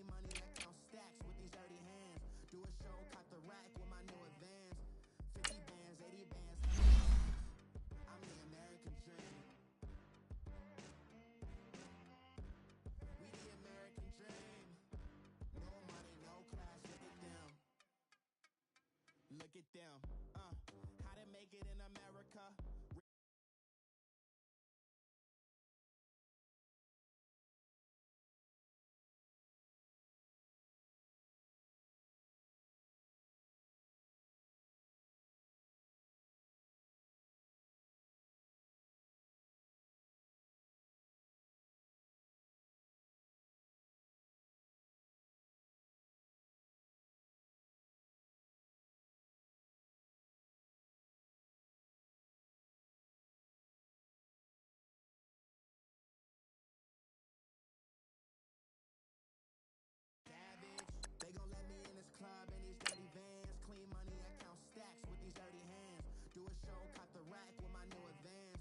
Clean money that counts stacks with these dirty hands. Do a show, caught the rack with my new advance. 50 bands, 80 bands, 100 bands. I'm the American dream. We the American dream. No money, no class, look at them. Look at them. How to make it in America. They gon' let me in this club in these dirty vans. Clean money, I count stacks with these dirty hands. Do a show, caught the rack with my new advance.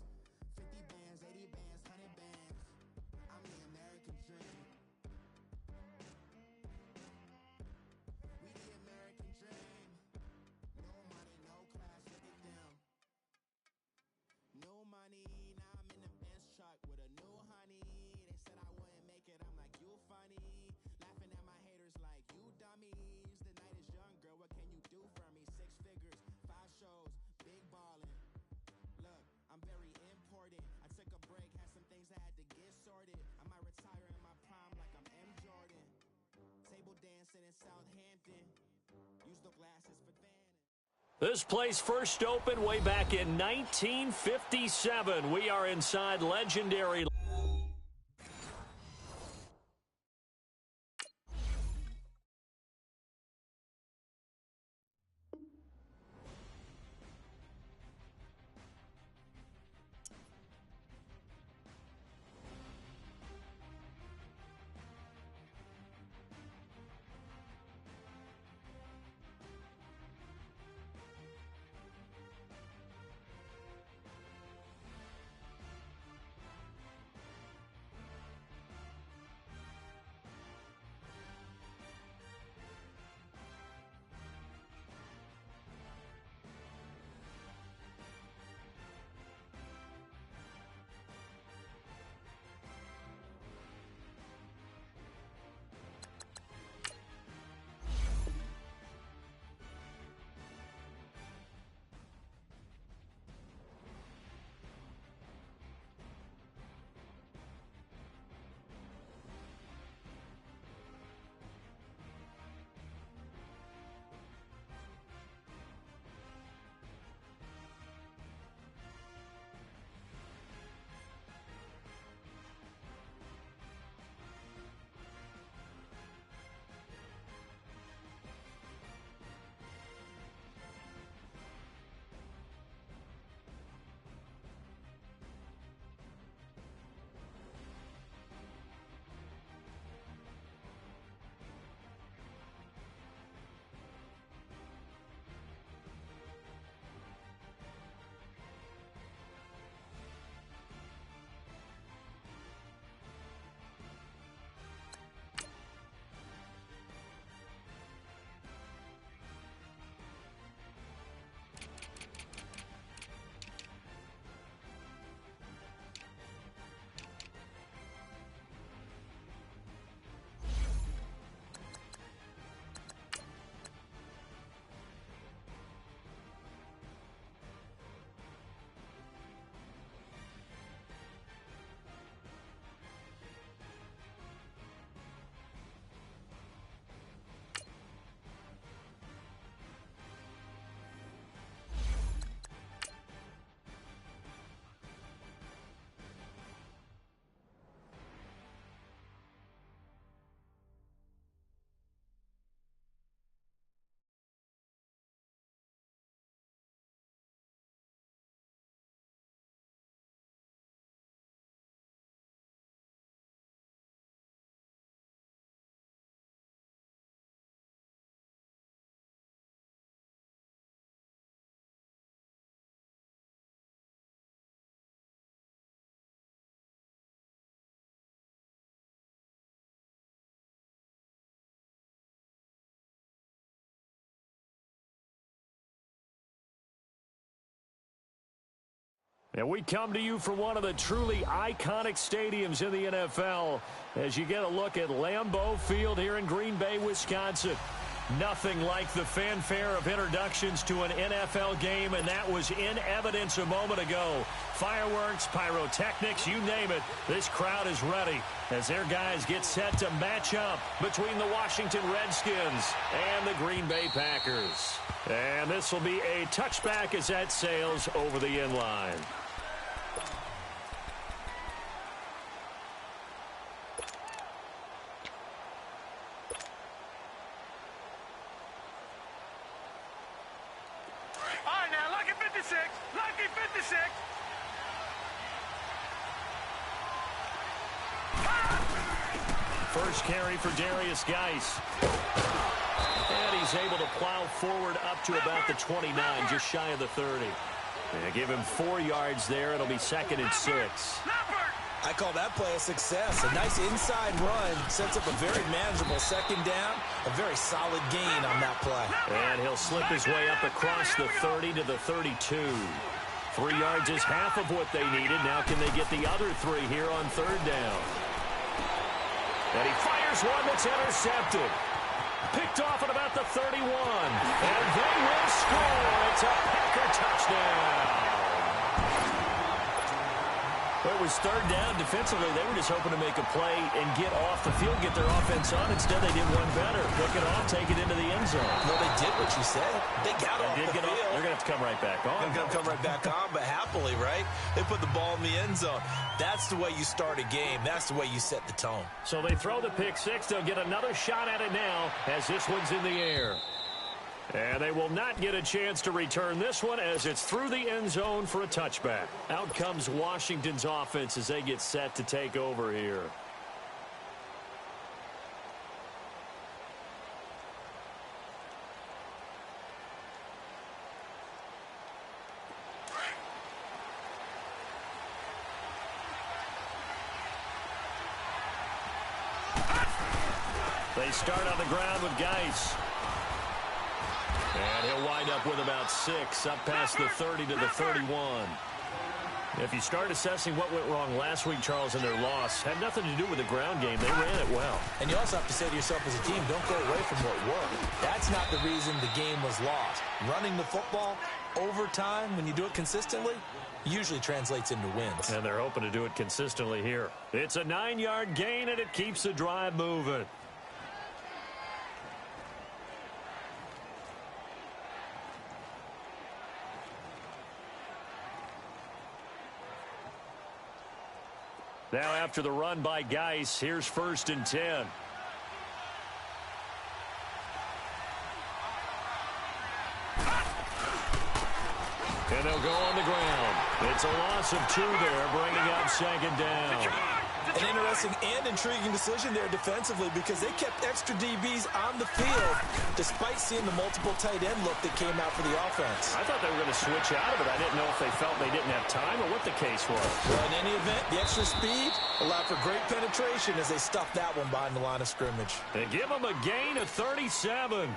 50 bands, 80 bands, 100 bands. I'm the American dream. We the American dream. No money, no class, look at them. No money, now I'm in the Benz truck with a new honey. They said I wouldn't make it, I'm like, you funny. Laughing at my haters like, you dummies. The night is young, girl, what can you do for me? 6 figures, 5 shows, big ballin'. Look, I'm very important. I took a break, had some things I had to get sorted. I might retire in my prime like I'm M. Jordan. Table dancing in Southampton. Use the glasses for Thanos. This place first opened way back in 1957. We are inside legendary. And we come to you from one of the truly iconic stadiums in the NFL as you get a look at Lambeau Field here in Green Bay, Wisconsin. Nothing like the fanfare of introductions to an NFL game, and that was in evidence a moment ago. Fireworks, pyrotechnics, you name it, this crowd is ready as their guys get set to match up between the Washington Redskins and the Green Bay Packers. And this will be a touchback as that sails over the end line. First carry for Darius Geis. And he's able to plow forward up to about the 29, just shy of the 30. And give him 4 yards there. It'll be 2nd and 6. I call that play a success. A nice inside run sets up a very manageable 2nd down. A very solid gain on that play. And he'll slip his way up across the 30 to the 32. 3 yards is half of what they needed. Now can they get the other 3 here on 3rd down? And he fires one that's intercepted. Picked off at about the 31. And they will score. It's a Packer touchdown. It was 3rd down. Defensively, they were just hoping to make a play and get off the field, get their offense on. Instead, they did one better. Pick it off, take it into the end zone. Well, they did what you said. They got off the field. They're going to have to come right back on. They're going to come right back on, but happily, right? They put the ball in the end zone. That's the way you start a game. That's the way you set the tone. So they throw the pick 6. They'll get another shot at it now as this one's in the air. And they will not get a chance to return this one as it's through the end zone for a touchback. Out comes Washington's offense as they get set to take over here. They start on the ground with Geis. And he'll wind up with about 6, up past the 30 to the 31. If you start assessing what went wrong last week, Charles, in their loss, had nothing to do with the ground game. They ran it well. And you also have to say to yourself as a team, don't go away from what worked. That's not the reason the game was lost. Running the football over time, when you do it consistently, usually translates into wins. And they're hoping to do it consistently here. It's a 9-yard gain, and it keeps the drive moving. Now after the run by Geis, here's 1st and 10. And they'll go on the ground. It's a loss of 2 there, bringing up 2nd down. An interesting and intriguing decision there defensively because they kept extra DBs on the field despite seeing the multiple tight end look that came out for the offense. I thought they were going to switch out of it. I didn't know if they felt they didn't have time or what the case was. Well, in any event, the extra speed allowed for great penetration as they stuffed that one behind the line of scrimmage. They give them a gain of 37.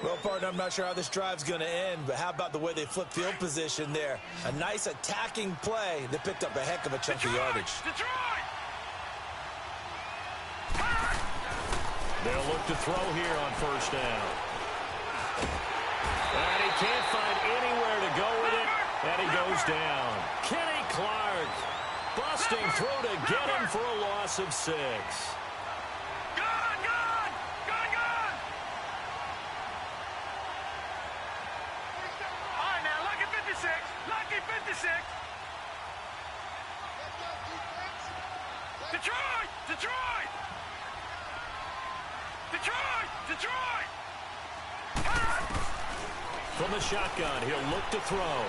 Well, partner, I'm not sure how this drive's going to end, but how about the way they flip field position there? A nice attacking play that picked up a heck of a chunk of yardage. They'll look to throw here on 1st down. And he can't find anywhere to go with it, and he goes down. Kenny Clark busting through to get him for a loss of 6. From the shotgun, he'll look to throw.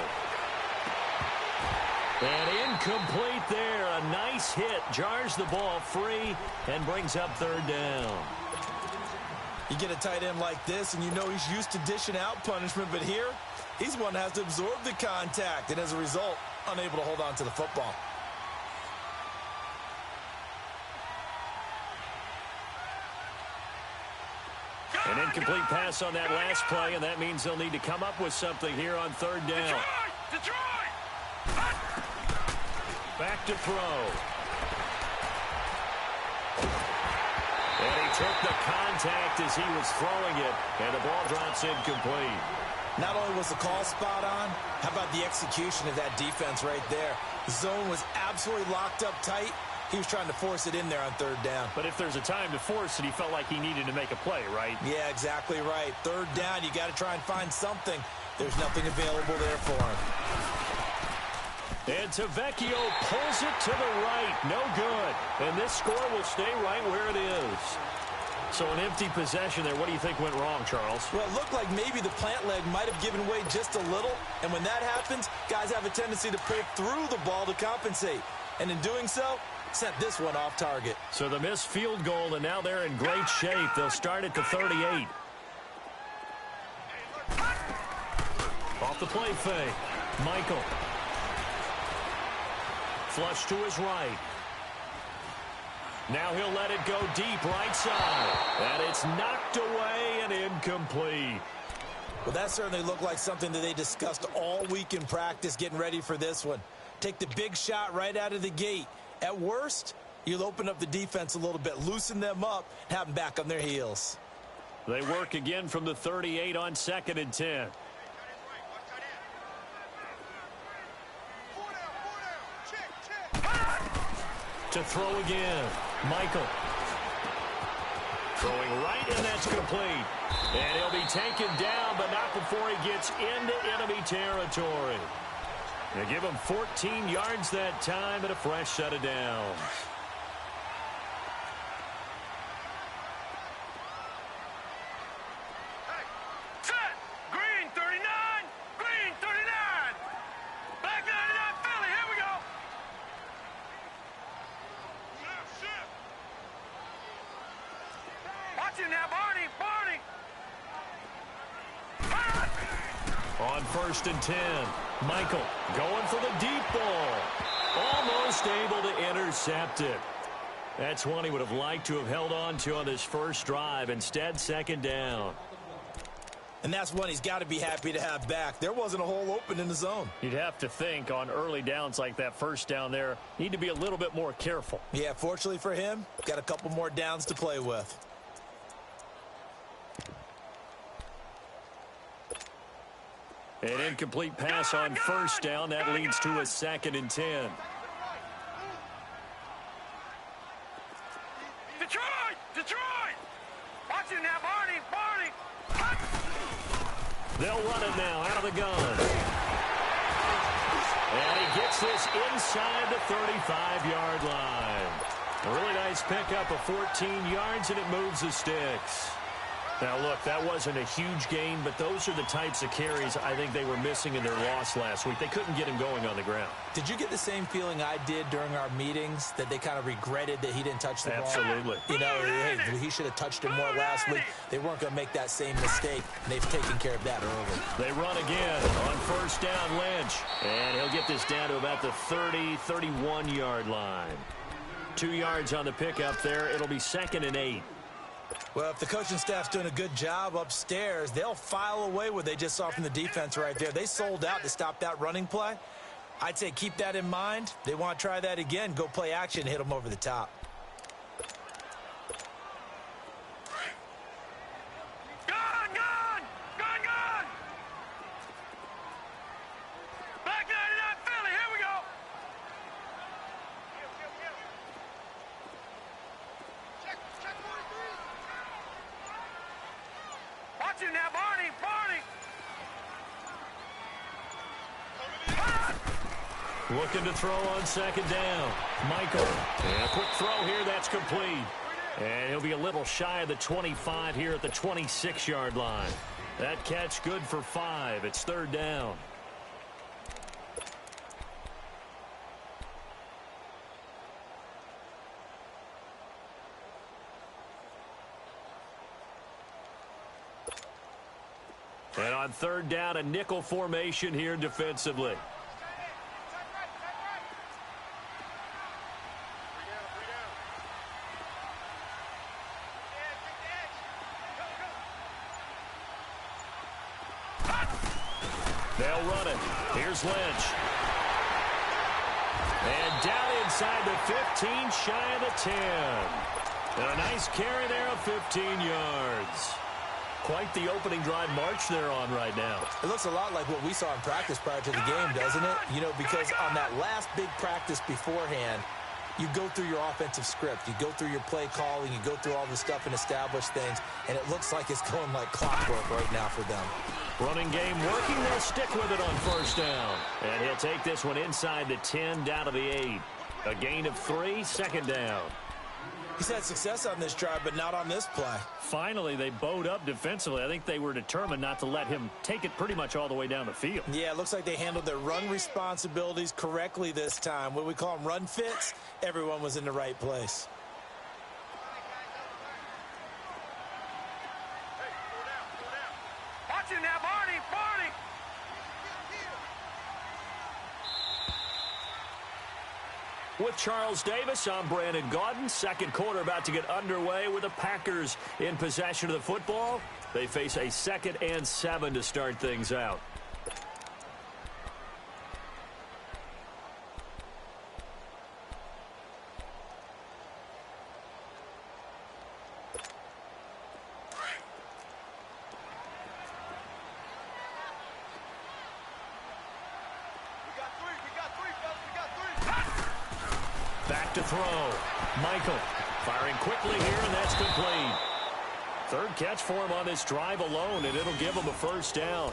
And incomplete there. A nice hit. Jars the ball free and brings up 3rd down. You get a tight end like this, and you know he's used to dishing out punishment, but here, he's one that has to absorb the contact, and as a result, unable to hold on to the football. An incomplete pass on that last play, and that means they'll need to come up with something here on 3rd down. Back to throw. And he took the contact as he was throwing it, and the ball drops incomplete. Not only was the call spot on, how about the execution of that defense right there? The zone was absolutely locked up tight. He was trying to force it in there on third down. But if there's a time to force it, he felt like he needed to make a play, right? Yeah, exactly right. Third down, you got to try and find something. There's nothing available there for him. And Tavecchio pulls it to the right. No good. And this score will stay right where it is. So an empty possession there. What do you think went wrong, Charles? Well, it looked like maybe the plant leg might have given way just a little. And when that happens, guys have a tendency to pull through the ball to compensate. And in doing so, sent this one off target. So the missed field goal, and now they're in great shape. They'll start at the 38. Off the play fake. Michael. Flush to his right. Now he'll let it go deep right side. And it's knocked away and incomplete. Well, that certainly looked like something that they discussed all week in practice getting ready for this one. Take the big shot right out of the gate. At worst, you'll open up the defense a little bit, loosen them up, and have them back on their heels. They work again from the 38 on 2nd and 10. To throw again. Michael. Throwing right, and that's complete. And he'll be taken down, but not before he gets into enemy territory. They give him 14 yards that time and a fresh set of downs. Hey, set! Green 39! Green 39! Black 99 Philly, here we go! Shift! Watch it now, Barney! On 1st and 10, Michael going for the deep ball. Almost able to intercept it. That's one he would have liked to have held on to on this first drive. Instead, 2nd down. And that's one he's got to be happy to have back. There wasn't a hole open in the zone. You'd have to think on early downs like that first down there, need to be a little bit more careful. Yeah, fortunately for him, got a couple more downs to play with. An incomplete pass on 1st down. That leads to a 2nd and 10. Detroit! Watch it now, Barney! They'll run it now out of the gun. And he gets this inside the 35-yard line. A really nice pickup of 14 yards, and it moves the sticks. Now, look, that wasn't a huge gain, but those are the types of carries I think they were missing in their loss last week. They couldn't get him going on the ground. Did you get the same feeling I did during our meetings, that they kind of regretted that he didn't touch the ball? Absolutely. You know, hey, he should have touched it more last week. They weren't going to make that same mistake, and they've taken care of that early. They run again on 1st down, Lynch. And he'll get this down to about the 30, 31-yard line. 2 yards on the pickup there. It'll be 2nd and 8. Well, if the coaching staff's doing a good job upstairs, they'll file away what they just saw from the defense right there. They sold out to stop that running play. I'd say keep that in mind. They want to try that again. Go play action, hit them over the top. Gone! Black 99 Philly, here we go! Check 43! Watch it now, Barney! Looking to throw on 2nd down. Michael. And a quick throw here. That's complete. And he'll be a little shy of the 25 here at the 26-yard line. That catch good for 5. It's 3rd down. And on 3rd down, a nickel formation here defensively. They'll run it. Here's Lynch. And down inside the 15, shy of the 10. And a nice carry there of 15 yards. Quite the opening drive march they're on right now. It looks a lot like what we saw in practice prior to the game, doesn't it? You know, because on that last big practice beforehand, you go through your offensive script. You go through your play calling. You go through all the stuff and establish things. And it looks like it's going like clockwork right now for them. Running game working. They'll stick with it on first down. And he'll take this one inside the 10, down to the 8. A gain of 3, second down. He's had success on this drive, but not on this play. Finally, they bowed up defensively. I think they were determined not to let him take it pretty much all the way down the field. Yeah, it looks like they handled their run responsibilities correctly this time. What we call them run fits, everyone was in the right place. Watch it now, Barney, Barney. With Charles Davis, I'm Brandon Gaudin. Second quarter about to get underway with the Packers in possession of the football. They face a 2nd and 7 to start things out. Back to throw. Michael firing quickly here, and that's complete. Third catch for him on this drive alone, and it'll give him a first down.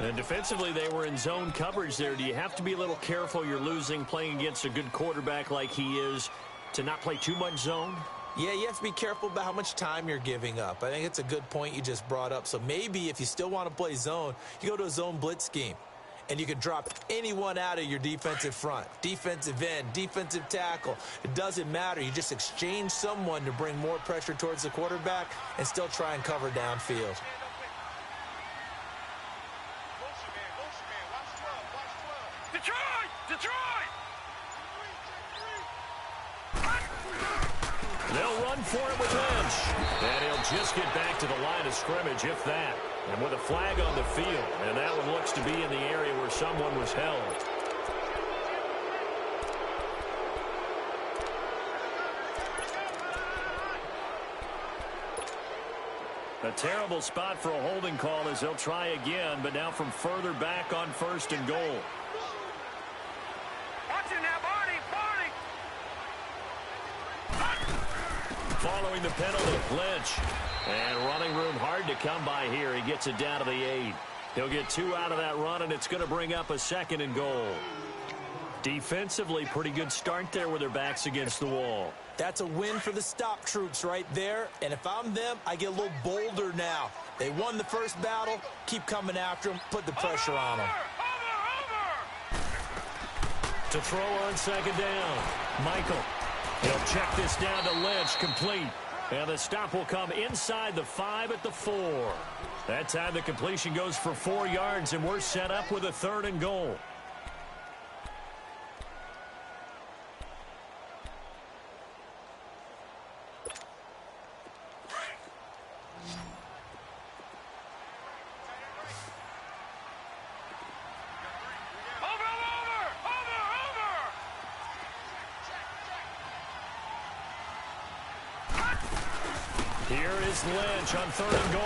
And defensively, they were in zone coverage there. Do you have to be a little careful? You're losing playing against a good quarterback like he is to not play too much zone? Yeah, you have to be careful about how much time you're giving up. I think it's a good point you just brought up. So maybe if you still want to play zone, you go to a zone blitz scheme. And you can drop anyone out of your defensive front. Defensive end, defensive tackle. It doesn't matter. You just exchange someone to bring more pressure towards the quarterback and still try and cover downfield. Detroit! Detroit! They'll run for it with Lynch. And he'll just get back to the line of scrimmage, if that. And with a flag on the field. And that one looks to be in the area where someone was held. A terrible spot for a holding call as they'll try again, but now from further back on 1st and goal. Watch it now, Barney, Barney! Following the penalty, Lynch. And running room hard to come by here. He gets it down to the 8. He'll get 2 out of that run, and it's going to bring up a 2nd and goal. Defensively, pretty good start there with their backs against the wall. That's a win for the stop troops right there. And if I'm them, I get a little bolder now. They won the first battle. Keep coming after them. Put the pressure on them. To throw on 2nd down. Michael. He'll check this down to Lynch. Complete. And the stop will come inside the 5 at the 4. That time the completion goes for 4 yards, and we're set up with a 3rd and goal. Here is Lynch on 3rd and goal.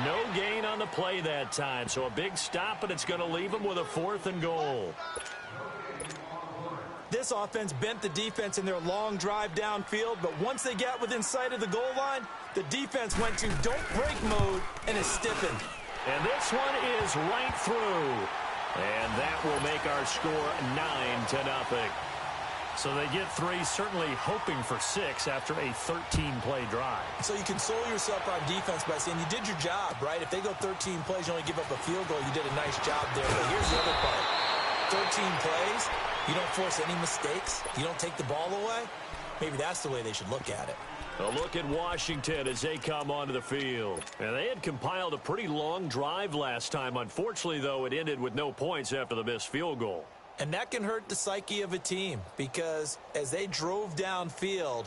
No gain on the play that time, so a big stop, and it's going to leave him with a 4th and goal. This offense bent the defense in their long drive downfield, but once they got within sight of the goal line, the defense went to don't break mode and is stiffened. And this one is right through. And that will make our score 9-0. So they get 3, certainly hoping for 6 after a 13-play drive. So you console yourself on defense by saying you did your job, right? If they go 13 plays, you only give up a field goal, you did a nice job there. But here's the other part. 13 plays, you don't force any mistakes, you don't take the ball away. Maybe that's the way they should look at it. A look at Washington as they come onto the field. And they had compiled a pretty long drive last time. Unfortunately, though, it ended with no points after the missed field goal. And that can hurt the psyche of a team because as they drove downfield,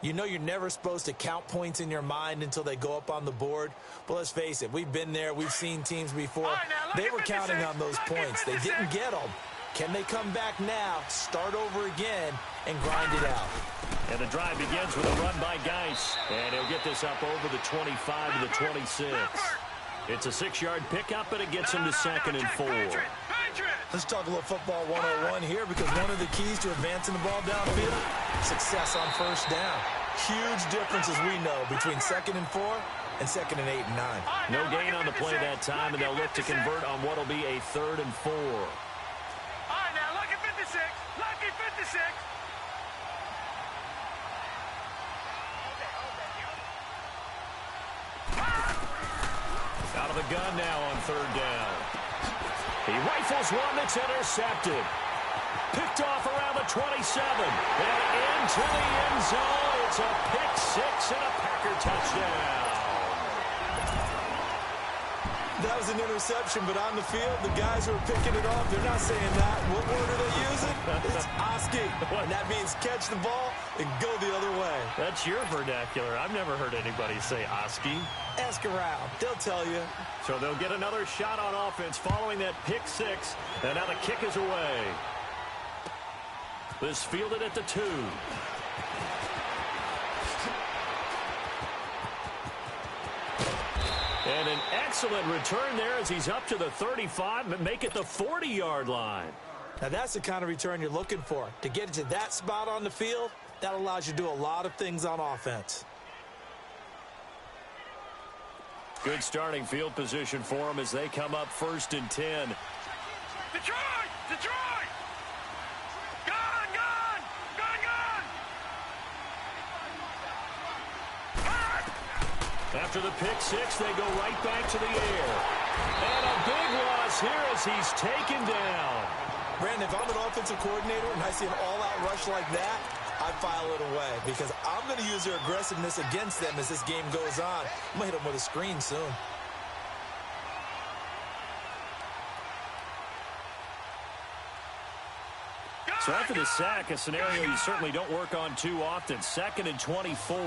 you know you're never supposed to count points in your mind until they go up on the board. But let's face it, we've been there. We've seen teams before. They were counting on those points. They didn't get them. Can they come back now, start over again, and grind it out? And the drive begins with a run by Geis. And he'll get this up over the 25 to the 26. It's a 6-yard pickup, and it gets him to 2nd and 4. Let's talk a little football 101 here, because one of the keys to advancing the ball downfield, success on first down. Huge difference, as we know, between 2nd and 4 and 2nd and 8 and 9. No gain on the play that time, and they'll look to convert on what will be a 3rd and 4. All right, now, lucky 56. Lucky 56. Out of the gun now on 3rd down. He rifles one that's intercepted. Picked off around the 27. And into the end zone. It's a pick 6 and a Packer touchdown. That was an interception, but on the field, the guys who are picking it off, they're not saying that. What word are they using? It's Oski. And that means catch the ball and go the other way. That's your vernacular. I've never heard anybody say Oski. Ask around. They'll tell you. So they'll get another shot on offense following that pick 6. And now the kick is away. This fielded at the 2. And an excellent return there as he's up to the 35 and make it the 40-yard line. Now that's the kind of return you're looking for. To get it to that spot on the field, that allows you to do a lot of things on offense. Good starting field position for them as they come up 1st and 10. Detroit! Detroit! Gone! Gone! Gone! Gone! After the pick 6, they go right back to the air. And a big loss here as he's taken down. Brandon, if I'm an offensive coordinator and I see an all-out rush like that, I file it away because I'm going to use their aggressiveness against them as this game goes on. I'm going to hit them with a screen soon. So after the sack, a scenario you certainly don't work on too often. 2nd and 24.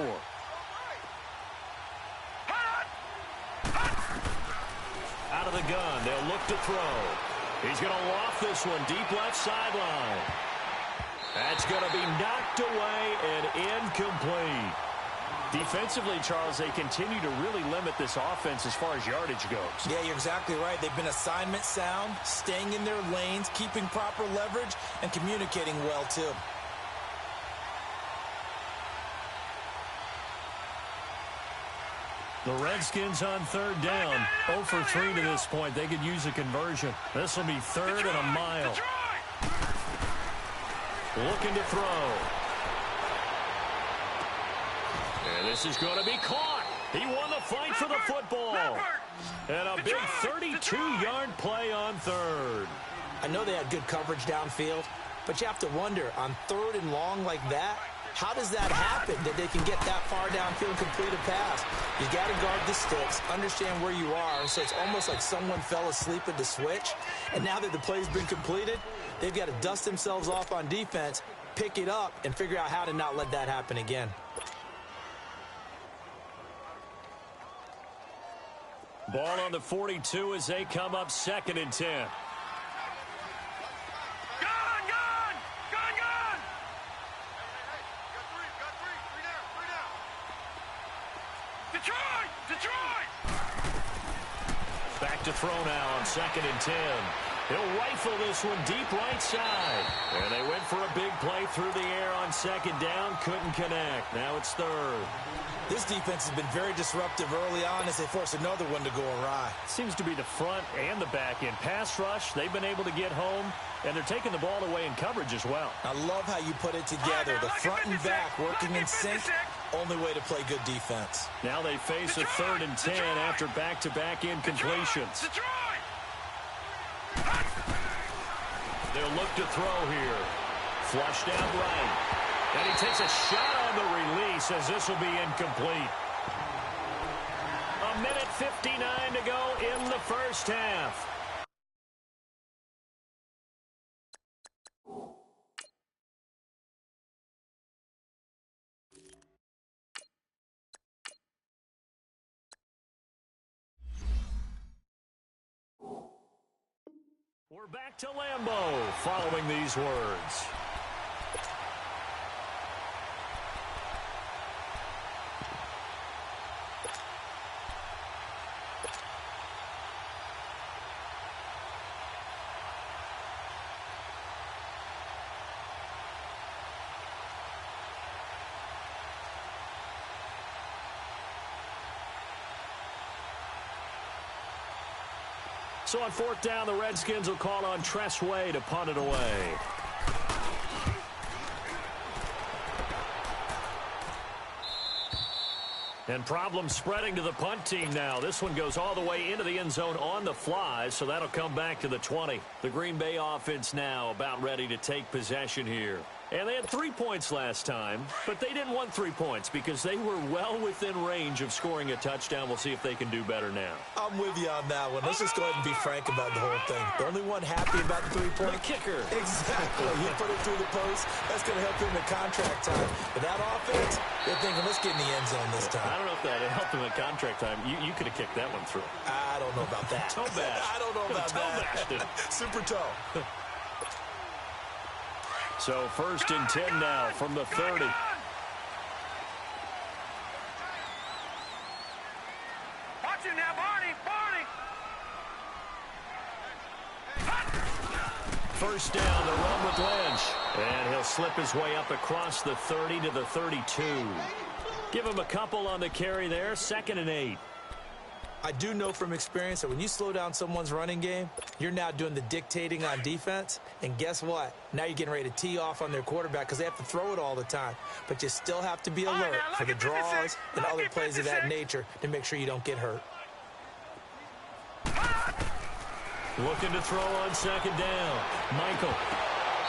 Out of the gun, they'll look to throw. He's going to loft this one deep left sideline. That's going to be knocked away and incomplete. Defensively, Charles, they continue to really limit this offense as far as yardage goes. Yeah, you're exactly right. They've been assignment sound, staying in their lanes, keeping proper leverage, and communicating well, too. The Redskins on 3rd down. 0 for 3 to this point. They could use a conversion. This will be 3rd and a mile. Looking to throw. And this is going to be caught. He won the fight for the football. And a big 32-yard play on 3rd. I know they had good coverage downfield, but you have to wonder, on 3rd and long like that, how does that happen, that they can get that far downfield and complete a pass? You got to guard the sticks, understand where you are, so it's almost like someone fell asleep at the switch, and now that the play's been completed, they've got to dust themselves off on defense, pick it up, and figure out how to not let that happen again. Ball on the 42 as they come up 2nd and 10. Back to throw now on 2nd and 10. He'll rifle this one deep right side. And they went for a big play through the air on 2nd down. Couldn't connect. Now it's 3rd. This defense has been very disruptive early on as they force another one to go awry. Seems to be the front and the back end. Pass rush, they've been able to get home, and they're taking the ball away in coverage as well. I love how you put it together. The front and back working in sync. Only way to play good defense. Now they face a 3rd and 10 after back-to-back incompletions. They'll look to throw here. Flushed out right. And he takes a shot on the release as this will be incomplete. 1:59 to go in the first half. We're We're back to Lambeau following these words. So on fourth down, the Redskins will call on Tress Way to punt it away. And problems spreading to the punt team now. This one goes all the way into the end zone on the fly, so that'll come back to the 20. The Green Bay offense now about ready to take possession here. And they had 3 points last time, but they didn't want 3 points because they were well within range of scoring a touchdown. We'll see if they can do better now. I'm with you on that one. Let's just go ahead and be frank about the whole thing. The only one happy about the 3-point. The kicker. Exactly. He put it through the post. That's going to help him in contract time. But that offense, they're thinking, let's get in the end zone this time. I don't know if that helped him in contract time. You could have kicked that one through. I don't know about that. Toe bash. I don't know about that. Super toe. So first and 10 now from the 30. Watch it now, Barney. First down, the run with Lynch. And he'll slip his way up across the 30 to the 32. Give him a couple on the carry there. 2nd and 8. I do know from experience that when you slow down someone's running game, you're now doing the dictating on defense. And guess what? Now you're getting ready to tee off on their quarterback because they have to throw it all the time. But you still have to be alert for the draws and other plays of that nature to make sure you don't get hurt. Looking to throw on 2nd down. Michael.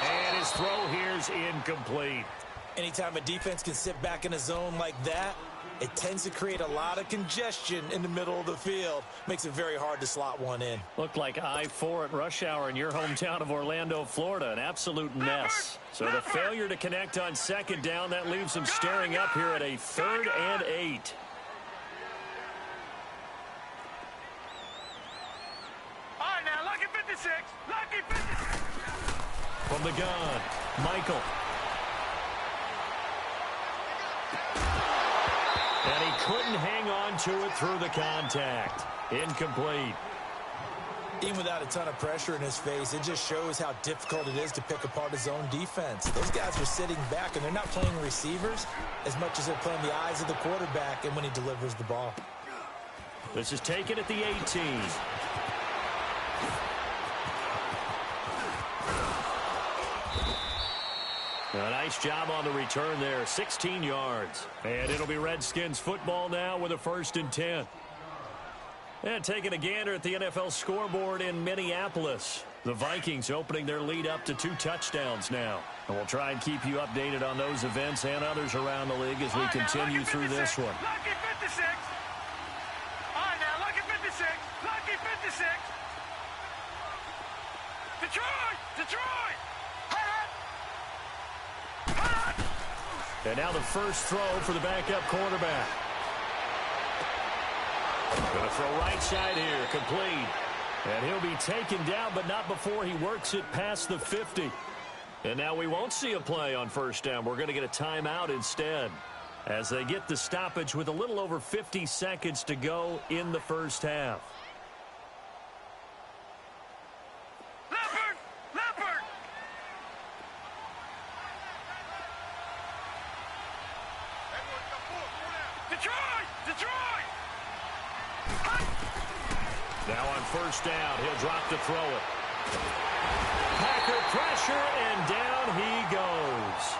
And his throw here's incomplete. Anytime a defense can sit back in a zone like that, it tends to create a lot of congestion in the middle of the field. Makes it very hard to slot one in. Looked like I-4 at rush hour in your hometown of Orlando, Florida. An absolute mess. So the failure to connect on 2nd down, that leaves them staring up here at a 3rd and 8. All right, now, lucky 56. Lucky 56. From the gun, Michael. And he couldn't hang on to it through the contact. Incomplete. Even without a ton of pressure in his face, it just shows how difficult it is to pick apart his own defense. Those guys are sitting back, and they're not playing receivers as much as they're playing the eyes of the quarterback and when he delivers the ball. This is taken at the 18. A nice job on the return there, 16 yards. And it'll be Redskins football now with a 1st and 10. And taking a gander at the NFL scoreboard in Minneapolis. The Vikings opening their lead up to 2 touchdowns now. And we'll try and keep you updated on those events and others around the league as we continue through this one. Lucky 56. All right, now, lucky 56. Lucky 56. Detroit. And now the first throw for the backup quarterback. Going to throw right side here, complete. And he'll be taken down, but not before he works it past the 50. And now we won't see a play on 1st down. We're going to get a timeout instead as they get the stoppage with a little over 50 seconds to go in the 1st half. Leopard. Detroit. Now on 1st down, he'll drop to throw it. Packer pressure, and down he goes.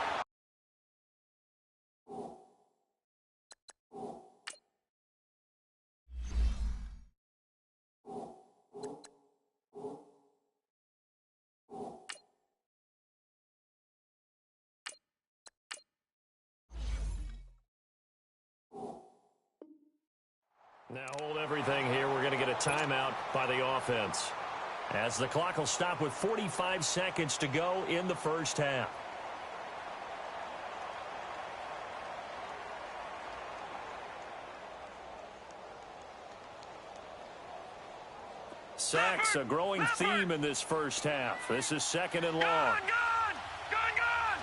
Now hold everything here. We're going to get a timeout by the offense, as the clock will stop with 45 seconds to go in the 1st half. Sacks, a growing theme in this first half. This is 2nd and long. Gun! Gun! Gun!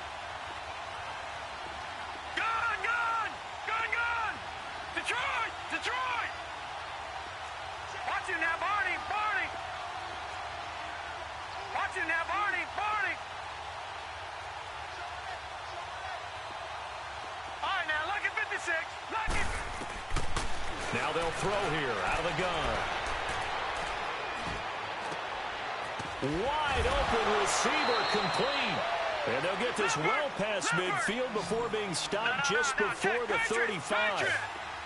Gun! Gun! Gun! Gun! Gun! Detroit! Detroit! Watch him now, Barney! Barney! Watch him now, Barney! Barney! All right, now, look at 56. Look at... Now they'll throw here out of the gun. Wide open receiver complete. And they'll get this well past midfield before being stopped just before the 35.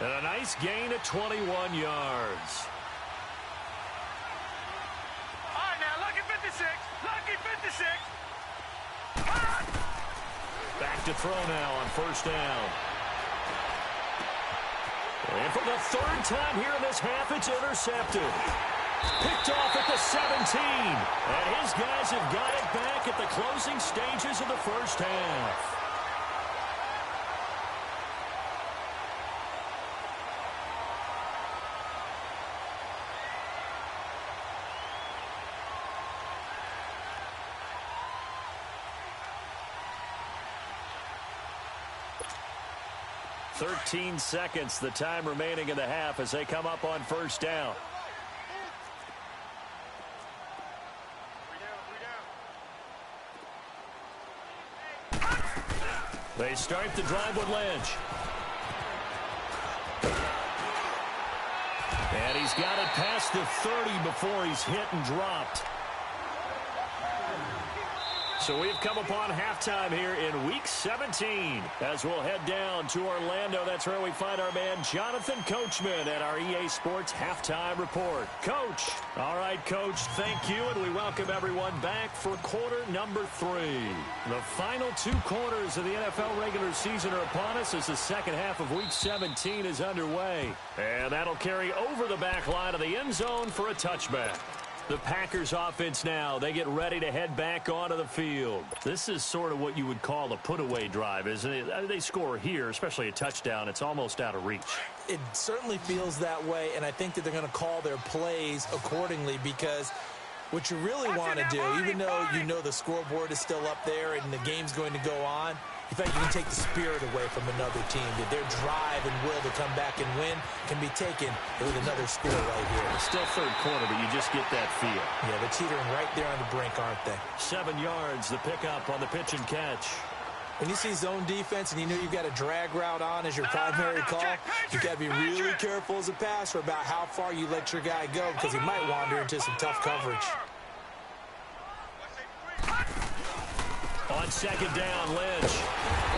And a nice gain of 21 yards. All right, now, look at 56. Look at 56. Back to throw now on 1st down. And for the 3rd time here in this half, it's intercepted. Picked off at the 17. And his guys have got it back at the closing stages of the first half. "13 seconds, the time remaining in the half as they come up on 1st down. They start the drive with Lynch. And he's got it past the 30 before he's hit and dropped. So we've come upon halftime here in Week 17 as we'll head down to Orlando. That's where we find our man Jonathan Coachman at our EA Sports Halftime Report. Coach. All right, Coach, thank you, and we welcome everyone back for quarter number 3. The final 2 quarters of the NFL regular season are upon us as the second half of Week 17 is underway. And that'll carry over the back line of the end zone for a touchback. The Packers offense now, they get ready to head back onto the field. This is sort of what you would call a put-away drive, isn't it? They score here, especially a touchdown. It's almost out of reach. It certainly feels that way, and I think that they're going to call their plays accordingly because what you really want to do, even though you know the scoreboard is still up there and the game's going to go on, in fact, you can take the spirit away from another team. That their drive and will to come back and win can be taken with another score right here. Still 3rd quarter, but you just get that feel. Yeah, they're teetering right there on the brink, aren't they? 7 yards, the pickup on the pitch and catch. When you see zone defense and you know you've got a drag route on as your primary call, you've got to be really careful as a passer about how far you let your guy go because he might wander into some tough coverage. On 2nd down, Lynch.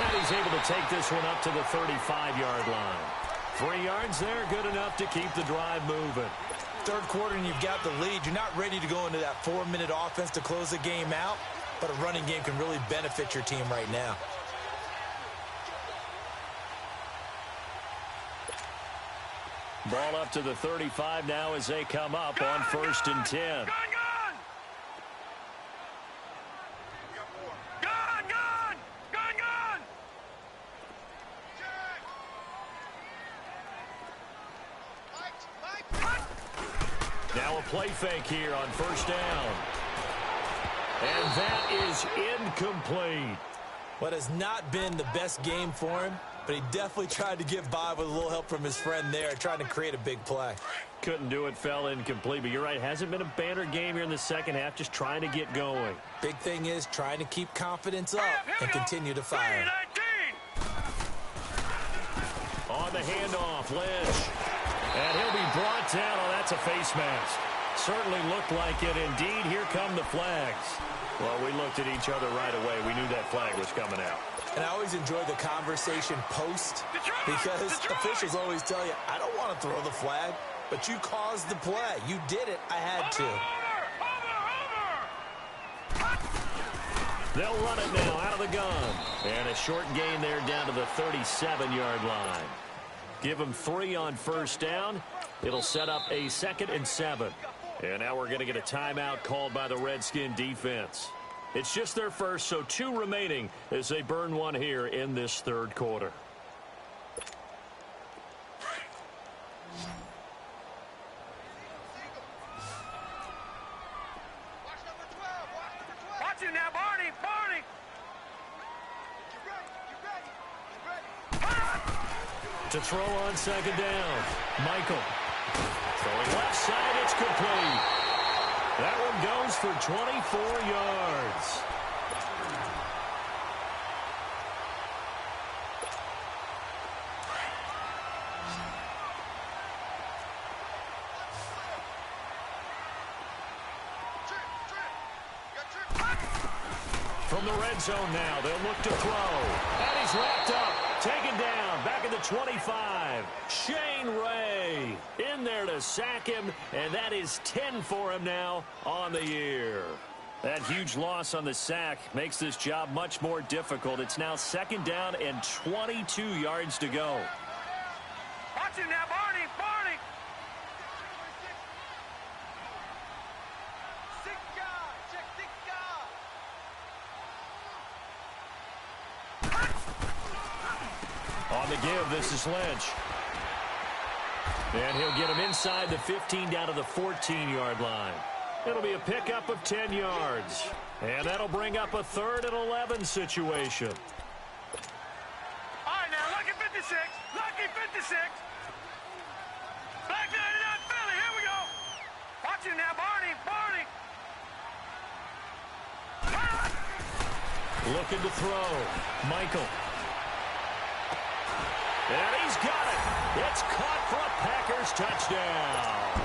And he's able to take this one up to the 35-yard line. 3 yards there, good enough to keep the drive moving. 3rd quarter and you've got the lead. You're not ready to go into that 4-minute offense to close the game out, but a running game can really benefit your team right now. Ball up to the 35 now as they come up on 1st and 10. Now a play fake here on 1st down. And that is incomplete. What has not been the best game for him, but he definitely tried to get by with a little help from his friend there, trying to create a big play. Couldn't do it, fell incomplete, but you're right, hasn't been a banner game here in the second half, just trying to get going. Big thing is trying to keep confidence up and continue to fire. On the handoff, Lynch. And he'll be brought down. Oh, that's a face mask. Certainly looked like it. Indeed, here come the flags. Well, we looked at each other right away. We knew that flag was coming out. And I always enjoy the conversation post because officials always tell you, I don't want to throw the flag, but you caused the play. You did it. I had to. They'll run it now out of the gun. And a short gain there down to the 37-yard line. Give them 3 on 1st down. It'll set up a 2nd and 7. And now we're going to get a timeout called by the Redskin defense. It's just their first, so 2 remaining as they burn one here in this 3rd quarter. To throw on second down. Michael. Throwing left side, it's complete. That one goes for 24 yards. From the red zone now, they'll look to throw. And he's wrapped up. Taken down. Back at the 25. Shane Ray in there to sack him. And that is 10 for him now on the year. That huge loss on the sack makes this job much more difficult. It's now second down and 22 yards to go. Watch him now, Barney. Barney. On the give, this is Lynch. And he'll get him inside the 15 down to the 14-yard line. It'll be a pickup of 10 yards. And that'll bring up a 3rd and 11 situation. All right, now, lucky 56. Lucky 56. Black 99 Philly. Here we go. Watch him now, Barney. Barney. Looking to throw. Michael. And he's got it. It's caught for a Packers touchdown.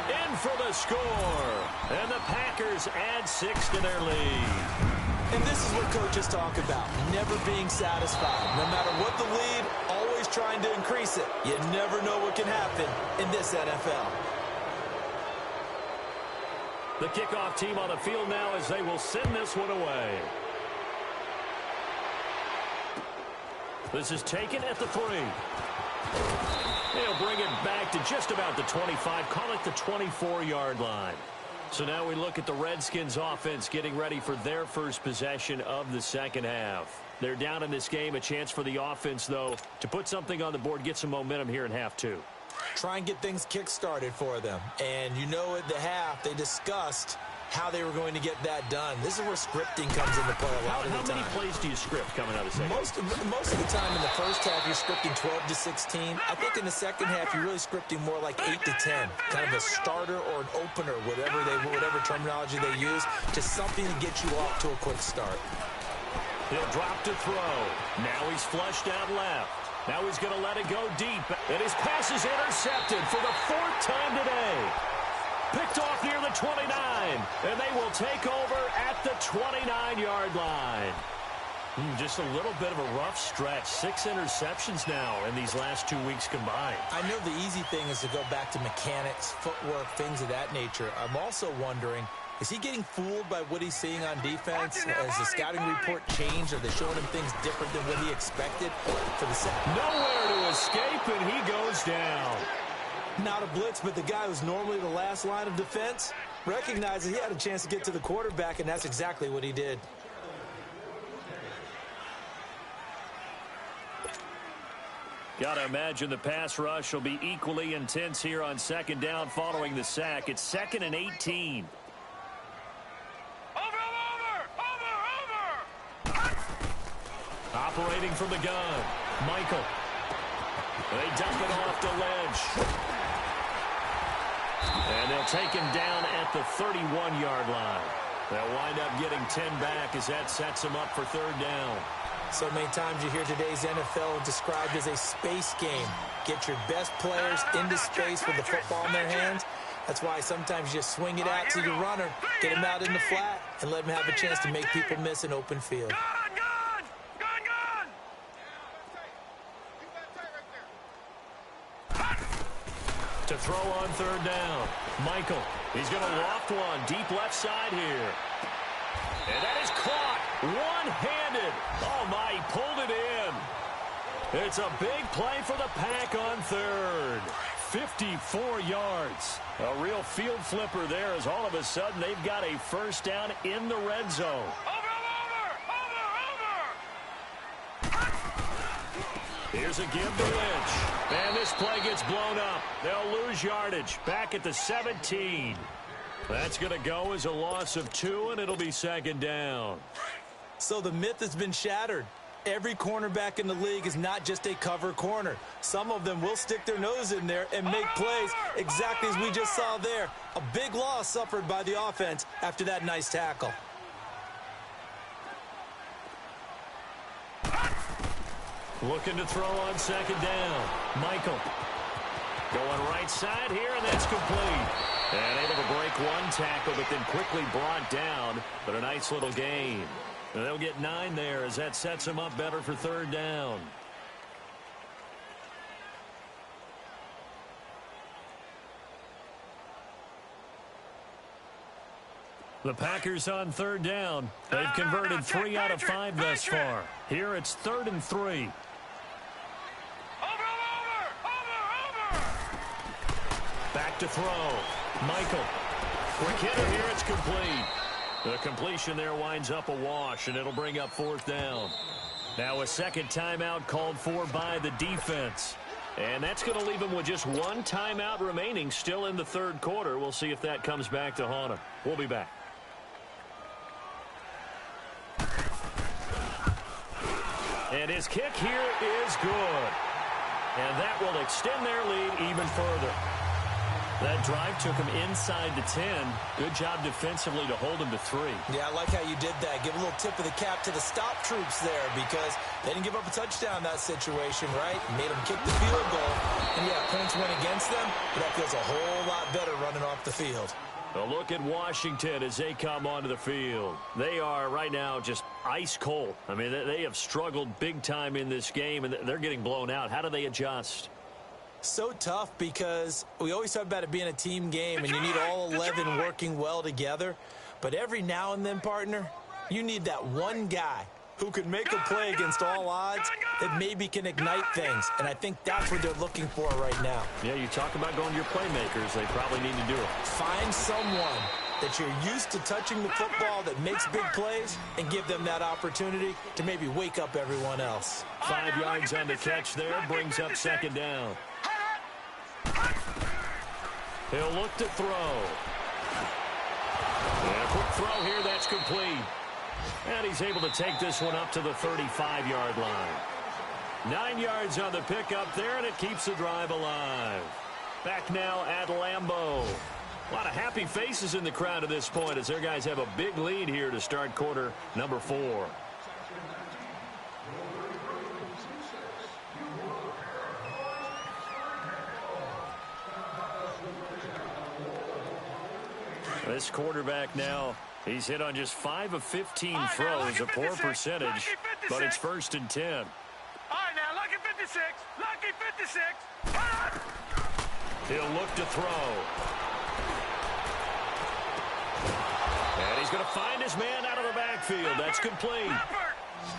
In for the score. And the Packers add 6 to their lead. And this is what coaches talk about, never being satisfied. No matter what the lead, always trying to increase it. You never know what can happen in this NFL. The kickoff team on the field now as they will send this one away. This is taken at the 3. They'll bring it back to just about the 25. Call it the 24-yard line. So now we look at the Redskins offense getting ready for their first possession of the second half. They're down in this game. A chance for the offense, though, to put something on the board, get some momentum here in half 2. Try and get things kick-started for them. And you know at the half, they discussed how they were going to get that done. This is where scripting comes into play a lot of the time. How many plays do you script coming out of the second? Most of the time in the first half, you're scripting 12 to 16. I think in the second half, you're really scripting more like 8 to 10. Kind of a starter or an opener, whatever terminology they use, just something to get you off to a quick start. He'll drop to throw. Now he's flushed out left. Now he's going to let it go deep. And his pass is intercepted for the 4th time today. Picked off near the 29, and they will take over at the 29-yard line. Just a little bit of a rough stretch. 6 interceptions now in these last 2 weeks combined. I know the easy thing is to go back to mechanics, footwork, things of that nature. I'm also wondering, is he getting fooled by what he's seeing on defense? Has the scouting report changed? Are they showing him things different than what he expected for the second? Nowhere to escape, and he goes down. Not a blitz, but the guy who's normally the last line of defense recognizes he had a chance to get to the quarterback, and that's exactly what he did. Got to imagine the pass rush will be equally intense here on second down following the sack. It's 2nd and 18. Over. Operating from the gun. Michael. They dump it off to Lynch. And they'll take him down at the 31-yard line. They'll wind up getting 10 back as that sets them up for 3rd down. So many times you hear today's NFL described as a space game. Get your best players into space with the football in their hands. That's why sometimes you just swing it out to your runner, get him out in the flat, and let him have a chance to make people miss an open field. To throw on 3rd down. Michael, he's going to loft one deep left side here. And that is caught one-handed. Oh, my, he pulled it in. It's a big play for the Pack on 3rd. 54 yards. A real field flipper there as all of a sudden they've got a 1st down in the red zone. Here's a give to Lynch. And this play gets blown up. They'll lose yardage. Back at the 17. That's going to go as a loss of 2, and it'll be 2nd down. So the myth has been shattered. Every cornerback in the league is not just a cover corner. Some of them will stick their nose in there and make plays exactly as we just saw there. A big loss suffered by the offense after that nice tackle. Looking to throw on second down. Michael going right side here, and that's complete. And able to break one tackle, but then quickly brought down. But a nice little gain. And they'll get 9 there as that sets them up better for third down. The Packers on third down. They've converted 3 out of 5 thus far. Here it's 3rd and 3. Back to throw. Michael. Quick hitter here. It's complete. The completion there winds up a wash, and it'll bring up 4th down. Now a second timeout called for by the defense. And that's going to leave them with just 1 timeout remaining still in the 3rd quarter. We'll see if that comes back to haunt them. We'll be back. And his kick here is good. And that will extend their lead even further. That drive took him inside the 10. Good job defensively to hold him to 3. Yeah, I like how you did that. Give a little tip of the cap to the stop troops there because they didn't give up a touchdown in that situation, right? Made them kick the field goal. And, yeah, points went against them, but that feels a whole lot better running off the field. A look at Washington as they come onto the field. They are right now just ice cold. I mean, they have struggled big time in this game, and they're getting blown out. How do they adjust? So tough because we always talk about it being a team game and you need all 11 working well together. But every now and then, partner, you need that one guy who can make a play against all odds that maybe can ignite things. And I think that's what they're looking for right now. Yeah, you talk about going to your playmakers. They probably need to do it. Find someone that you're used to touching the football that makes big plays and give them that opportunity to maybe wake up everyone else. 5 yards on the catch there brings up second down. He'll look to throw. And a quick throw here, that's complete. And he's able to take this one up to the 35-yard line. 9 yards on the pickup there, and it keeps the drive alive. Back now at Lambeau. A lot of happy faces in the crowd at this point as their guys have a big lead here to start quarter number 4. This quarterback now, he's hit on just 5 of 15 throws, a poor percentage, but it's 1st and 10. All right, now, lucky 56. Lucky 56. He'll look to throw. And he's going to find his man out of the backfield. That's complete.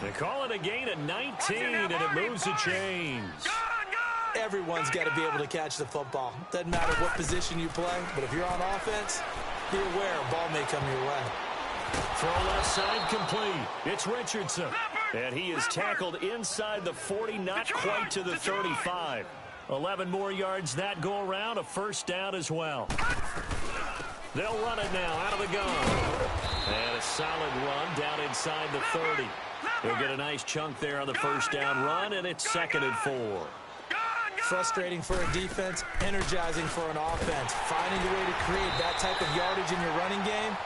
They call it a gain of 19, and it moves the chains. Everyone's got to be able to catch the football. Doesn't matter what position you play, but if you're on offense, be aware a ball may come your way. Throw left side complete. It's Richardson. And he is tackled inside the 40, not quite to the 35. 11 more yards that go around, a 1st down as well. They'll run it now out of the gun. And a solid run down inside the 30. He'll get a nice chunk there on the 1st down run, and it's 2nd and 4. Frustrating for a defense, energizing for an offense. Finding a way to create that type of yardage in your running game,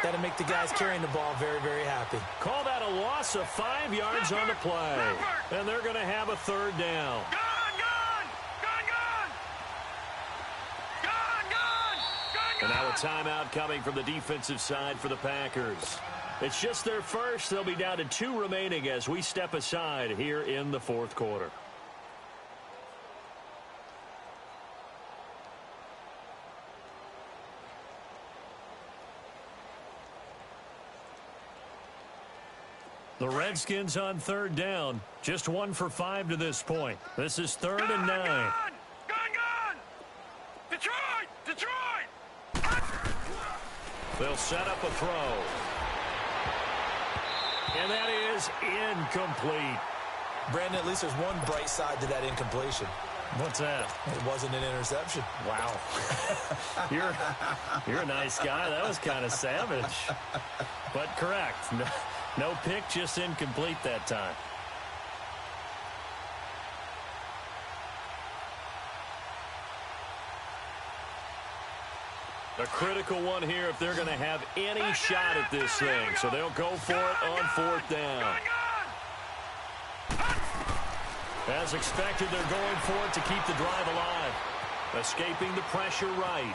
that'll make the guys carrying the ball very, very happy. Call that a loss of 5 yards on the play. And they're going to have a 3rd down. And now a timeout coming from the defensive side for the Packers. It's just their first. They'll be down to 2 remaining as we step aside here in the 4th quarter. The Redskins on 3rd down. Just 1 for 5 to this point. This is 3rd and 9. Gun! Detroit! They'll set up a throw. And that is incomplete. Brandon, at least there's one bright side to that incompletion. What's that? It wasn't an interception. Wow. You're a nice guy. That was kind of savage. But correct. No pick, just incomplete that time. A critical one here if they're going to have any shot at this thing. So they'll go for it on fourth down. As expected, they're going for it to keep the drive alive. Escaping the pressure right.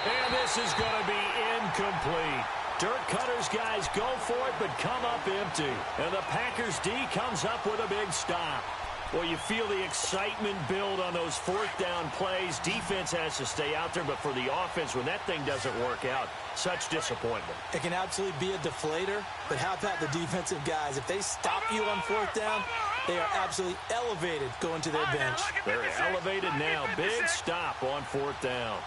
And this is going to be incomplete. Dirk Cutter's guys go for it, but come up empty. And the Packers D comes up with a big stop. Well, you feel the excitement build on those fourth down plays. Defense has to stay out there, but for the offense, when that thing doesn't work out, such disappointment. It can absolutely be a deflator, but how about the defensive guys? If they stop you on fourth down, they are absolutely elevated going to their bench. They're elevated now. Big stop on fourth down.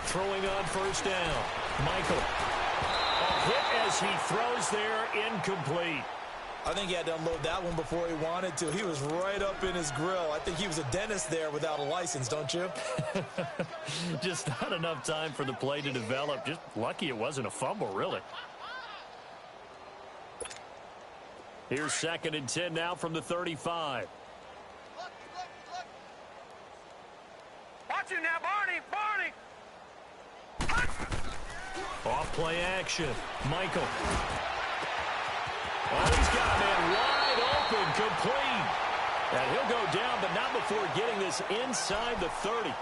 Throwing on first down. Michael. A hit as he throws there, incomplete. I think he had to unload that one before he wanted to. He was right up in his grill. I think he was a dentist there without a license, don't you? Just not enough time for the play to develop. Just lucky it wasn't a fumble, really. Here's 2nd and 10 now from the 35. Watch it now, Barney! Barney! Off play action. Michael. Oh, he's got a man wide open, complete. And he'll go down, but not before getting this inside the 30.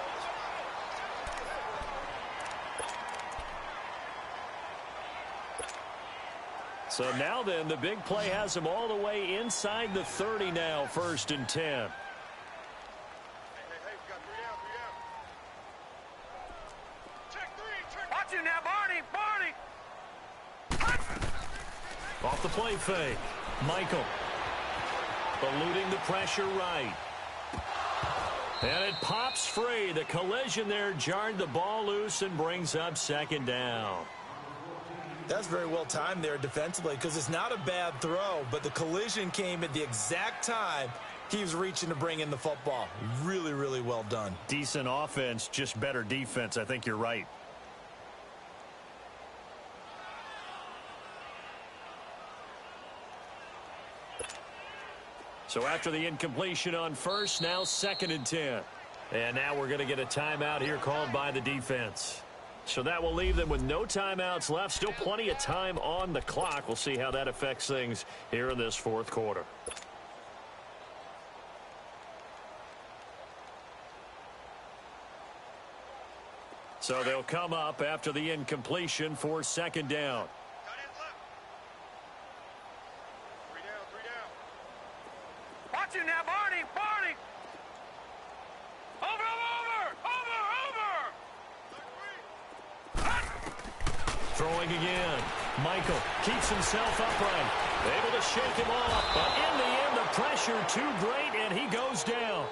So now then, the big play has him all the way inside the 30 now, 1st and 10. Now, Barney! Barney! Off the play fake. Michael. Eluding the pressure right. And it pops free. The collision there jarred the ball loose and brings up 2nd down. That's very well timed there defensively because it's not a bad throw, but the collision came at the exact time he was reaching to bring in the football. Really, really well done. Decent offense, just better defense. I think you're right. So after the incompletion on first, now 2nd and 10. And now we're going to get a timeout here called by the defense. So that will leave them with no timeouts left. Still plenty of time on the clock. We'll see how that affects things here in this 4th quarter. So they'll come up after the incompletion for 2nd down. Watch it now, Barney! Barney! Over! Throwing again. Michael keeps himself upright. Able to shake him off. But in the end, the pressure too great, and he goes down.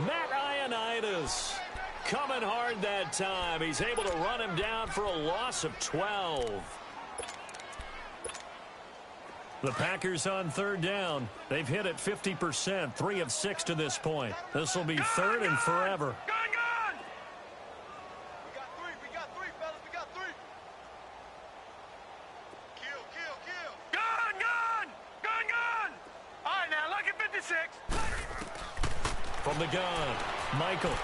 Matt Ioannidis coming hard that time. He's able to run him down for a loss of 12. The Packers on 3rd down. They've hit it 50%, 3 of 6 to this point. This will be 3rd and forever. Gun! We got three, fellas. We got 3. Kill. Gun! All right, now, look at 56. From the gun, Michael.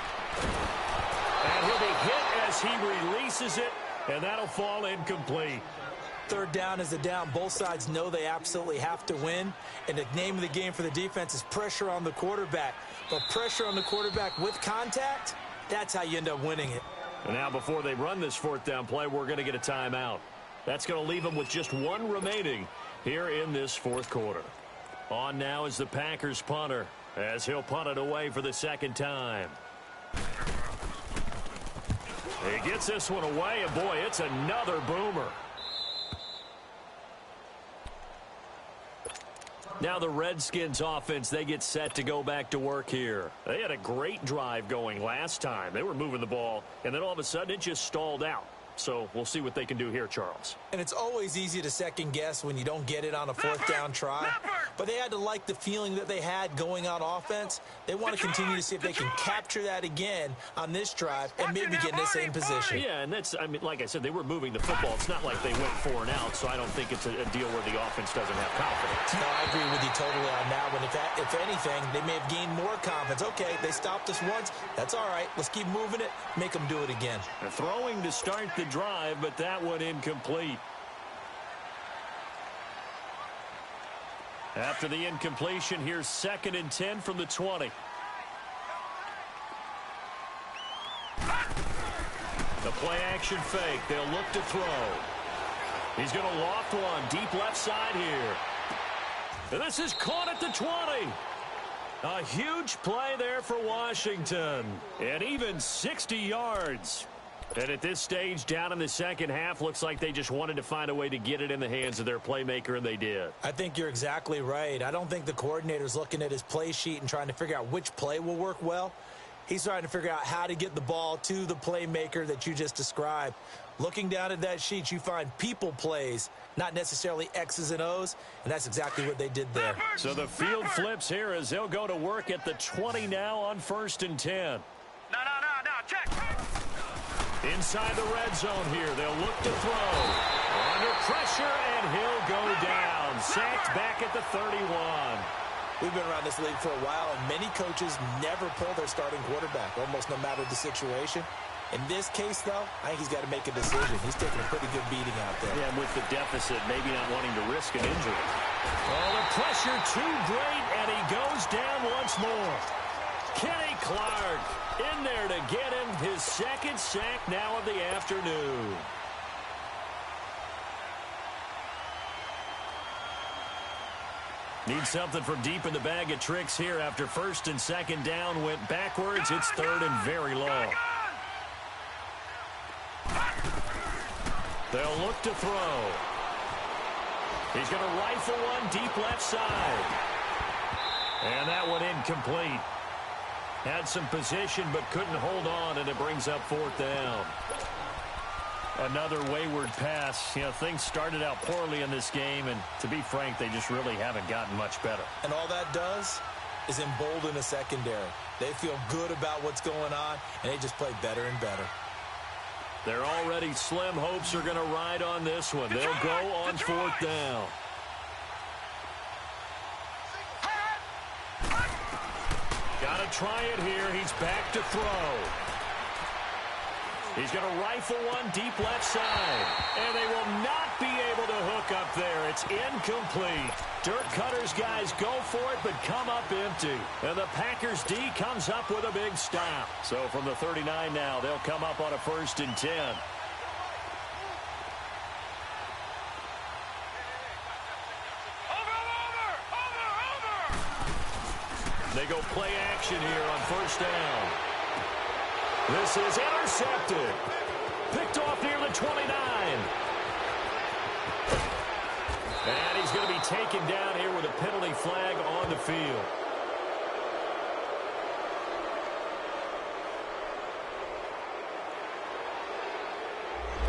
And he'll be hit as he releases it, and that'll fall incomplete. 3rd down is a down. Both sides know they absolutely have to win. And the name of the game for the defense is pressure on the quarterback. But pressure on the quarterback with contact, that's how you end up winning it. And now before they run this 4th down play, we're going to get a timeout. That's going to leave them with just 1 remaining here in this 4th quarter. On now is the Packers punter as he'll punt it away for the 2nd time. He gets this one away, and boy, it's another boomer. Now the Redskins offense, they get set to go back to work here. They had a great drive going last time. They were moving the ball, and then all of a sudden it just stalled out. So we'll see what they can do here, Charles. And it's always easy to second guess when you don't get it on a fourth down try. But they had to like the feeling that they had going on offense. They want to continue to see if they can capture that again on this drive and maybe get in the same position. Yeah, and that's, I mean, like I said, they were moving the football. It's not like they went 4 and out, so I don't think it's a deal where the offense doesn't have confidence. No, I agree with you totally on that one. If anything, they may have gained more confidence. Okay, they stopped us once. That's all right. Let's keep moving it. Make them do it again. Throwing to start the drive, but that one incomplete. After the incompletion, here's 2nd and 10 from the 20. The play-action fake. They'll look to throw. He's going to loft one. Deep left side here. And this is caught at the 20. A huge play there for Washington. And even 60 yards. And at this stage, down in the second half, looks like they just wanted to find a way to get it in the hands of their playmaker, and they did. I think you're exactly right. I don't think the coordinator's looking at his play sheet and trying to figure out which play will work well. He's trying to figure out how to get the ball to the playmaker that you just described. Looking down at that sheet, you find people plays, not necessarily X's and O's, and that's exactly what they did there. So the field flips here as they'll go to work at the 20 now on 1st and 10. No, check. Inside the red zone here, they'll look to throw. Under pressure, and he'll go down. Sacked back at the 31. We've been around this league for a while, and many coaches never pull their starting quarterback, almost no matter the situation. In this case, though, I think he's got to make a decision. He's taking a pretty good beating out there. Yeah, and with the deficit, maybe not wanting to risk an injury. Oh, the pressure too great, and he goes down once more. Kenny Clark in there to get him his 2nd sack now of the afternoon. Need something from deep in the bag of tricks here after 1st and 2nd down went backwards. It's 3rd and very long. They'll look to throw. He's going to rifle one deep left side. And that one incomplete. Had some position but couldn't hold on, and it brings up 4th down. Another wayward pass. You know, things started out poorly in this game, and to be frank, they just really haven't gotten much better. And all that does is embolden the secondary. They feel good about what's going on, and they just play better and better. Their already slim hopes are going to ride on this one. They'll go on 4th down. Got to try it here. He's back to throw. He's going to rifle one deep left side. And they will not be able to hook up there. It's incomplete. Dirk Cutter's guys go for it, but come up empty. And the Packers D comes up with a big stop. So from the 39 now, they'll come up on a 1st and 10. They go play action here on 1st down. This is intercepted. Picked off near the 29. And he's going to be taken down here with a penalty flag on the field.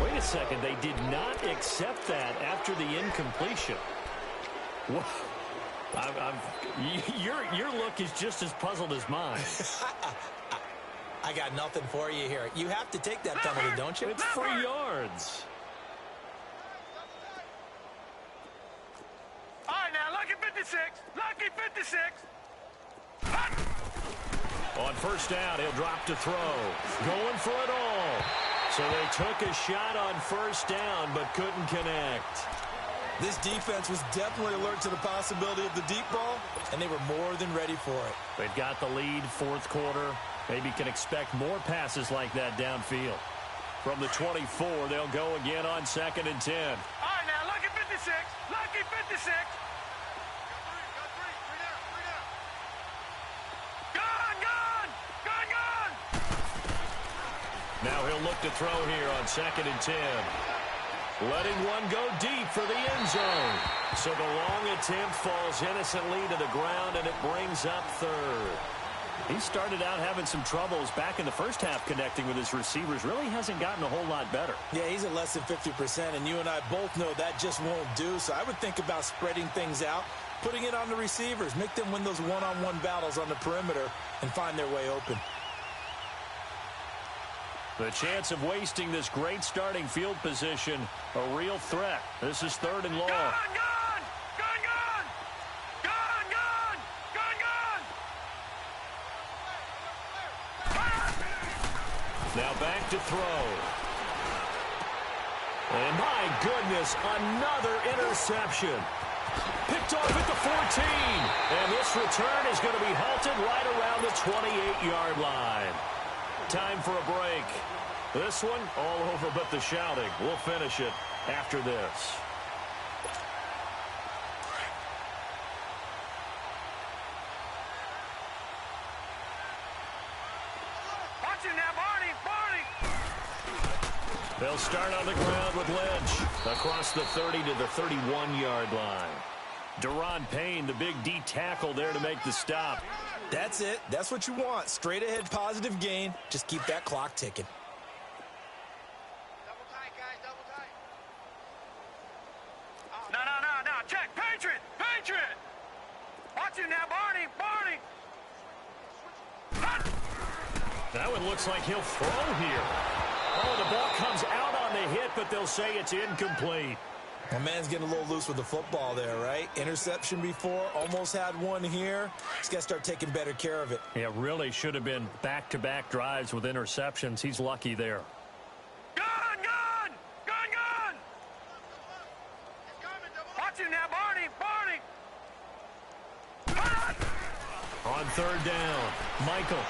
Wait a second. They did not accept that after the incompletion. What? Your look is just as puzzled as mine. I got nothing for you here. You have to take that penalty, don't you? It's 3 yards. All right, now, lucky 56. Lucky 56. On 1st down, he'll drop to throw. Going for it all. So they took a shot on 1st down, but couldn't connect. This defense was definitely alert to the possibility of the deep ball, and they were more than ready for it. They've got the lead, 4th quarter. Maybe can expect more passes like that downfield. From the 24, they'll go again on 2nd and 10. All right, now, lucky 56. Lucky 56. Gone. Now he'll look to throw here on 2nd and 10. Letting one go deep for the end zone. So the long attempt falls innocently to the ground, and it brings up 3rd. He started out having some troubles back in the first half connecting with his receivers. Really hasn't gotten a whole lot better. Yeah, he's at less than 50%, and you and I both know that just won't do. So I would think about spreading things out, putting it on the receivers, make them win those one-on-one battles on the perimeter and find their way open. The chance of wasting this great starting field position, a real threat. This is 3rd and long. Gun! Gun, gun! Gun, gun! Gun, gun! Now back to throw. And my goodness, another interception. Picked off at the 14. And this return is going to be halted right around the 28-yard line. Time for a break. This one all over but the shouting. We'll finish it after this. Watch it now, Barney! Barney! They'll start on the ground with Lynch across the 30 to the 31-yard line. Deron Payne, the big D tackle there to make the stop. That's it. That's what you want. Straight ahead, positive gain. Just keep that clock ticking. Double tight, guys, double tight. No. Check. Patriot! Patriot! Watch it now, Barney! Barney! That one looks like he'll throw here. Oh, the ball comes out on the hit, but they'll say it's incomplete. My man's getting a little loose with the football there, right? Interception before, almost had one here. He's got to start taking better care of it. Yeah, really should have been back-to-back drives with interceptions. He's lucky there. Gun! Gun! Gun, gun! Watch it now, Barney! Barney! On 3rd down, Michael.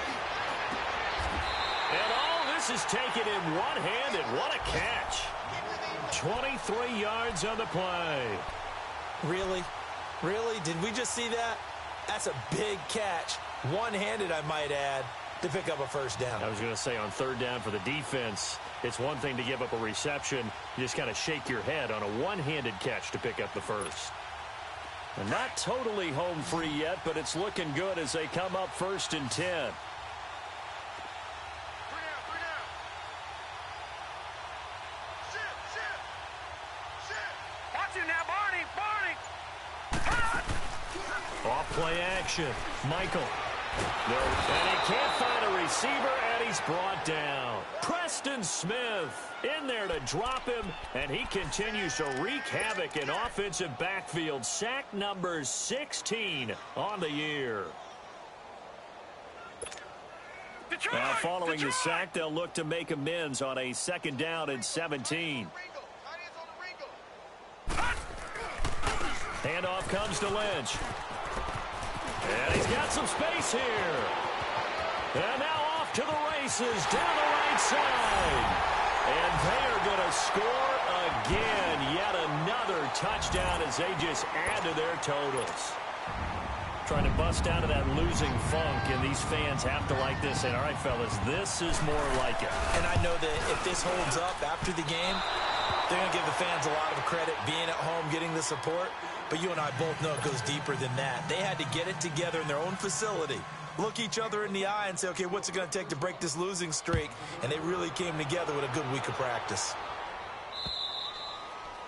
And all this is taken in one-handed. What a catch. 23 yards on the play. Really? Really? Did we just see that? That's a big catch. One-handed, I might add, to pick up a 1st down. I was going to say on 3rd down for the defense, it's one thing to give up a reception. You just kind of shake your head on a one-handed catch to pick up the 1st. And not totally home free yet, but it's looking good as they come up 1st and 10. Off play action. Michael. No, and he can't find a receiver, and he's brought down. Preston Smith in there to drop him, and he continues to wreak havoc in offensive backfield. Sack number 16 on the year. Detroit! Now following the Detroit! sack, they'll look to make amends on a 2nd down and 17. Handoff comes to Lynch. And he's got some space here. And now off to the races down the right side. And they are going to score again. Yet another touchdown as they just add to their totals. Trying to bust out of that losing funk, and these fans have to like this. And all right, fellas, this is more like it. And I know that if this holds up after the game, they're going to give the fans a lot of credit being at home, getting the support. But you and I both know it goes deeper than that. They had to get it together in their own facility, look each other in the eye and say, okay, what's it going to take to break this losing streak? And they really came together with a good week of practice.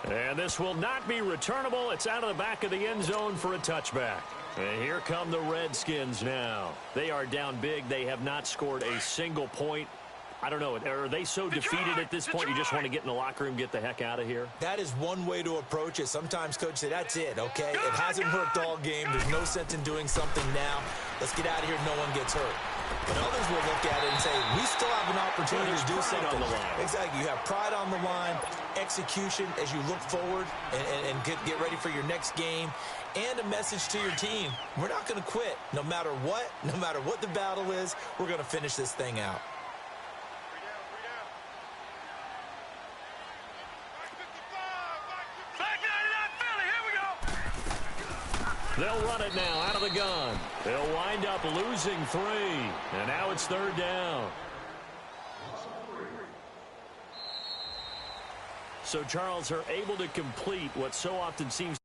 And this will not be returnable. It's out of the back of the end zone for a touchback. And here come the Redskins now. They are down big. They have not scored a single point. I don't know. Are they so defeated at this point you just want to get in the locker room, get the heck out of here? That is one way to approach it. Sometimes coach say, that's it, okay? It hasn't worked all game. There's no sense in doing something now. Let's get out of here. No one gets hurt. But others will look at it and say, we still have an opportunity to do something. On the line. Exactly. You have pride on the line, execution as you look forward and get ready for your next game, and a message to your team. We're not going to quit. No matter what the battle is, we're going to finish this thing out. They'll run it now out of the gun. They'll wind up losing 3. And now it's 3rd down. So Charles are able to complete what so often seems